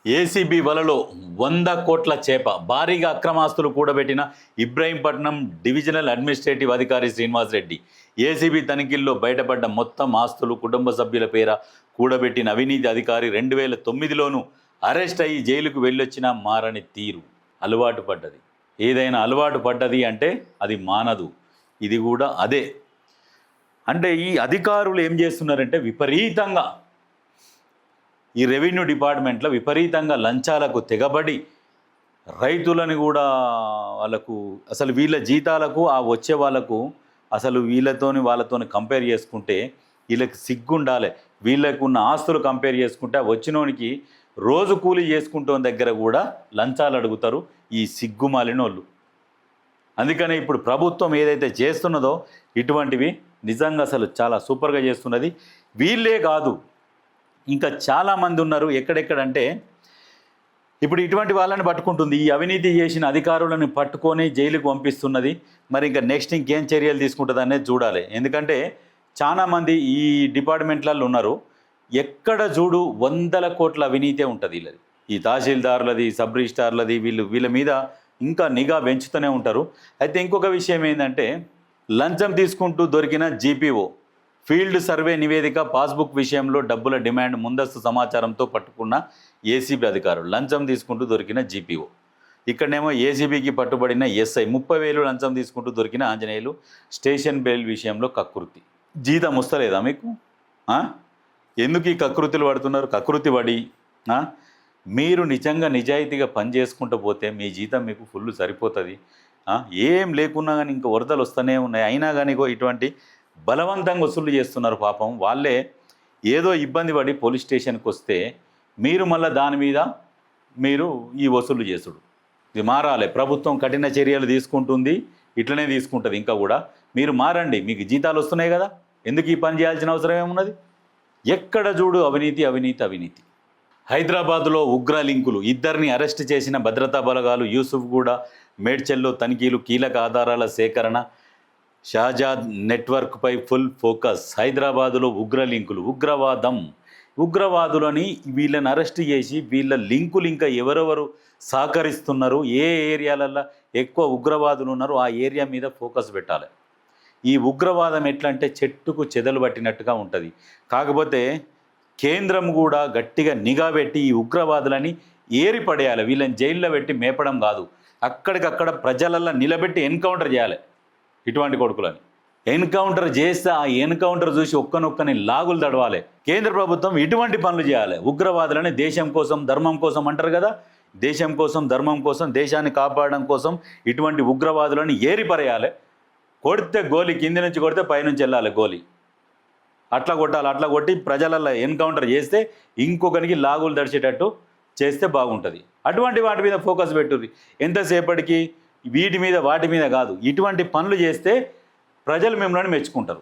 ACB వలలో 100 కోట్ల చేప భారీగా అక్రమాస్తులు కూడబెట్టిన ఇబ్రహీంపట్నం డివిజనల్ అడ్మినిస్ట్రేటివ్ అధికారి శ్రీనివాస్ రెడ్డి. ఏసీబీ తనిఖీల్లో బయటపడ్డ మొత్తం ఆస్తులు కుటుంబ సభ్యుల పేర కూడబెట్టిన అవినీతి అధికారి 2009లోనూ అరెస్ట్ అయ్యి జైలుకు వెళ్ళొచ్చినా మారని తీరు. అలవాటు పడ్డది. ఏదైనా అలవాటు పడ్డది అంటే అది మానదు. ఇది కూడా అదే. అంటే ఈ అధికారులు ఏం చేస్తున్నారంటే విపరీతంగా ఈ రెవెన్యూ డిపార్ట్మెంట్లో విపరీతంగా లంచాలకు తెగబడి రైతులని కూడా వాళ్ళకు అసలు వీళ్ళ జీతాలకు ఆ వచ్చే వాళ్ళకు అసలు వాళ్ళతోని కంపేర్ చేసుకుంటే వీళ్ళకి సిగ్గుండాలి. వీళ్ళకు ఉన్న ఆస్తులు కంపేర్ చేసుకుంటే ఆ వచ్చినోనికి రోజు కూలీ చేసుకుంటున్న దగ్గర కూడా లంచాలు అడుగుతారు ఈ సిగ్గుమాలినోళ్ళు. అందుకనే ఇప్పుడు ప్రభుత్వం ఏదైతే చేస్తున్నదో ఇటువంటివి నిజంగా అసలు చాలా సూపర్గా చేస్తున్నది. వీళ్ళే కాదు, ఇంకా చాలామంది ఉన్నారు. ఎక్కడెక్కడంటే ఇప్పుడు ఇటువంటి వాళ్ళని పట్టుకుంటుంది, ఈ అవినీతి చేసిన అధికారులను పట్టుకొని జైలుకు పంపిస్తున్నది. మరి ఇంకా నెక్స్ట్ ఇంకేం చర్యలు తీసుకుంటుంది అనేది చూడాలి. ఎందుకంటే చాలామంది ఈ డిపార్ట్మెంట్లలో ఉన్నారు. ఎక్కడ చూడు 100 కోట్ల అవినీతే ఉంటుంది వీళ్ళది. ఈ తహసీల్దారులది, సబ్ రిజిస్టార్లది, వీళ్ళ మీద ఇంకా నిఘా పెంచుతూనే ఉంటారు. అయితే ఇంకొక విషయం ఏంటంటే లంచం తీసుకుంటూ దొరికిన జీపీఓ ఫీల్డ్ సర్వే నివేదిక పాస్బుక్ విషయంలో డబ్బుల డిమాండ్ ముందస్తు సమాచారంతో పట్టుకున్న ఏసీబీ అధికారులు. లంచం తీసుకుంటూ దొరికిన జీపీఓ. ఇక్కడనేమో ఏసీబీకి పట్టుబడిన ఎస్ఐ 30,000 లంచం తీసుకుంటూ దొరికిన ఆంజనేయులు స్టేషన్ బెయిల్ విషయంలో కకృతి. జీతం వస్తలేదా మీకు? ఎందుకు ఈ కకృతులు పడుతున్నారు? కకృతి పడి మీరు నిజంగా నిజాయితీగా పని చేసుకుంటూ పోతే మీ జీతం మీకు ఫుల్ సరిపోతుంది. ఏం లేకున్నా కానీ ఇంకా వరదలు వస్తూనే ఉన్నాయి. అయినా కానీ ఇటువంటి బలవంతంగా వసూలు చేస్తున్నారు. పాపం వాళ్ళే ఏదో ఇబ్బంది పడి పోలీస్ స్టేషన్కి వస్తే మీరు మళ్ళీ దాని మీద మీరు ఈ వసూలు చేసుడు. ఇది మారాలి. ప్రభుత్వం కఠిన చర్యలు తీసుకుంటుంది, ఇట్లనే తీసుకుంటుంది. ఇంకా కూడా మీరు మారండి. మీకు జీతాలు వస్తున్నాయి కదా, ఎందుకు ఈ పని చేయాల్సిన అవసరం ఏమున్నది? ఎక్కడ చూడు అవినీతి అవినీతి అవినీతి. హైదరాబాద్లో ఉగ్ర లింకులు. 2 అరెస్ట్ చేసిన భద్రతా బలగాలు. యూసుఫ్గూడ, మేడ్చల్లో తనిఖీలు, కీలక ఆధారాల సేకరణ. షహజాద్ నెట్వర్క్పై ఫుల్ ఫోకస్. హైదరాబాదులో ఉగ్ర లింకులు, ఉగ్రవాదులని వీళ్ళని అరెస్ట్ చేసి వీళ్ళ లింకులు ఇంకా ఎవరెవరు సహకరిస్తున్నారు, ఏ ఏరియాలలో ఎక్కువ ఉగ్రవాదులు ఉన్నారో ఆ ఏరియా మీద ఫోకస్ పెట్టాలి. ఈ ఉగ్రవాదం ఎట్లా అంటే చెట్టుకు చెదలు పట్టినట్టుగా ఉంటుంది. కాకపోతే కేంద్రం కూడా గట్టిగా నిఘా పెట్టి ఈ ఉగ్రవాదులని ఏరిపడేయాలి. వీళ్ళని జైల్లో పెట్టి మేపడం కాదు, అక్కడికక్కడ ప్రజలల్లో నిలబెట్టి ఎన్కౌంటర్ చేయాలి. ఇటువంటి కొడుకులని ఎన్కౌంటర్ చేస్తే ఆ ఎన్కౌంటర్ చూసి ఒక్కనొక్కని లాగులు తడవాలి. కేంద్ర ప్రభుత్వం ఇటువంటి పనులు చేయాలి. ఉగ్రవాదులని దేశం కోసం ధర్మం కోసం అంటారు కదా, దేశం కోసం ధర్మం కోసం దేశాన్ని కాపాడడం కోసం ఇటువంటి ఉగ్రవాదులని ఏరిపరేయాలి. కొడితే గోలి కింది నుంచి కొడితే పైనుంచి వెళ్ళాలి గోలి. అట్లా కొట్టాలి. అట్లా కొట్టి ప్రజలలో ఎన్కౌంటర్ చేస్తే ఇంకొకరికి లాగులు దడిచేటట్టు చేస్తే బాగుంటుంది. అటువంటి వాటి మీద ఫోకస్ పెట్టుర్రి. ఎంతసేపటికి వీటి మీద వాటి మీద కాదు, ఇటువంటి పనులు చేస్తే ప్రజలు మిమ్మల్ని మెచ్చుకుంటారు.